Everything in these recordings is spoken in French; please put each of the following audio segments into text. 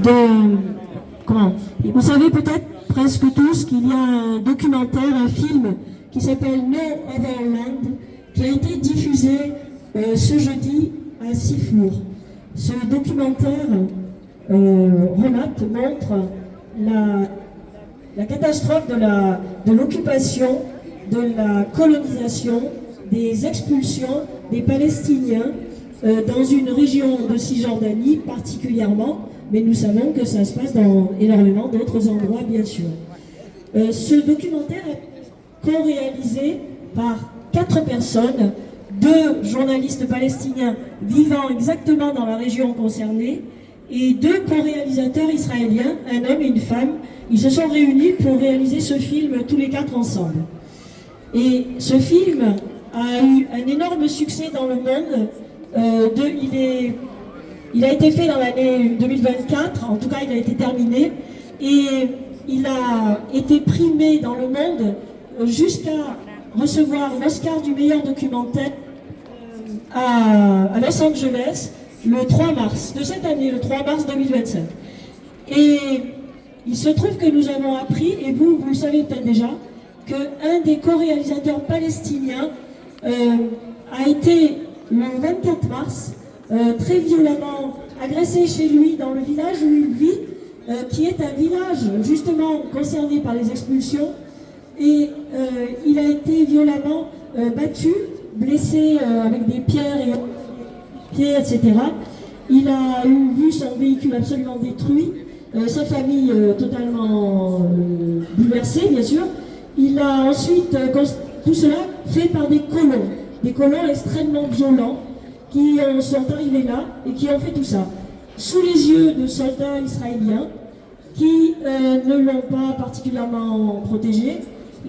de... Comment? Vous savez peut-être presque tous qu'il y a un documentaire, un film qui s'appelle No Other Land, qui a été diffusé ce jeudi à Sifour. Ce documentaire montre la catastrophe de l'occupation, de la colonisation, des expulsions des Palestiniens dans une région de Cisjordanie particulièrement, mais nous savons que ça se passe dans énormément d'autres endroits, bien sûr. Ce documentaire est co-réalisé par 4 personnes, 2 journalistes palestiniens vivant exactement dans la région concernée et 2 co-réalisateurs israéliens, un homme et une femme. Ils se sont réunis pour réaliser ce film tous les 4 ensemble. Et ce film a eu un énorme succès dans le monde. Il a été fait dans l'année 2024, en tout cas il a été terminé, et il a été primé dans le monde jusqu'à recevoir l'Oscar du meilleur documentaire à Los Angeles le 3 mars de cette année, le 3 mars 2025. Et il se trouve que nous avons appris, et vous le savez peut-être déjà, qu'un des co-réalisateurs palestiniens a été le 24 mars très violemment agressé chez lui dans le village où il vit, qui est un village justement concerné par les expulsions, et il a été violemment battu, blessé avec des pierres et pieds, etc. Il a vu son véhicule absolument détruit, sa famille totalement bouleversée, bien sûr. Il a ensuite, tout cela fait par des colons extrêmement violents qui sont arrivés là et qui ont fait tout ça, sous les yeux de soldats israéliens qui ne l'ont pas particulièrement protégé.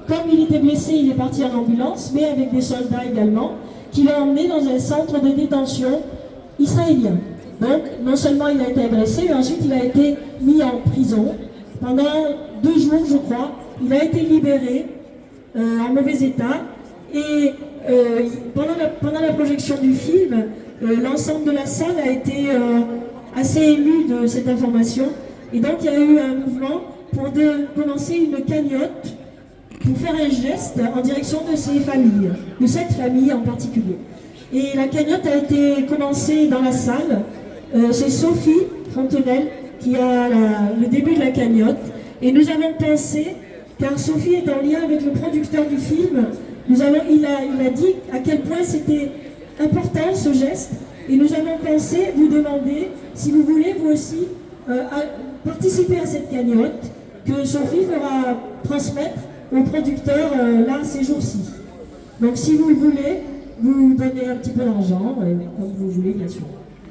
Comme il était blessé, il est parti en ambulance, mais avec des soldats également, qui l'ont emmené dans un centre de détention israélien. Donc, non seulement il a été agressé, mais ensuite il a été mis en prison pendant 2 jours, je crois. Il a été libéré en mauvais état, et pendant la projection du film, l'ensemble de la salle a été assez ému de cette information, et donc il y a eu un mouvement pour commencer une cagnotte pour faire un geste en direction de ces familles, de cette famille en particulier. Et la cagnotte a été commencée dans la salle. C'est Sophie Fontenelle qui a le début de la cagnotte, et nous avons pensé, car Sophie est en lien avec le producteur du film, il a dit à quel point c'était important ce geste, et nous avons pensé vous demander si vous voulez vous aussi participer à cette cagnotte que Sophie fera transmettre au producteur là ces jours-ci. Donc si vous le voulez, vous donnez un petit peu d'argent, comme vous voulez bien sûr.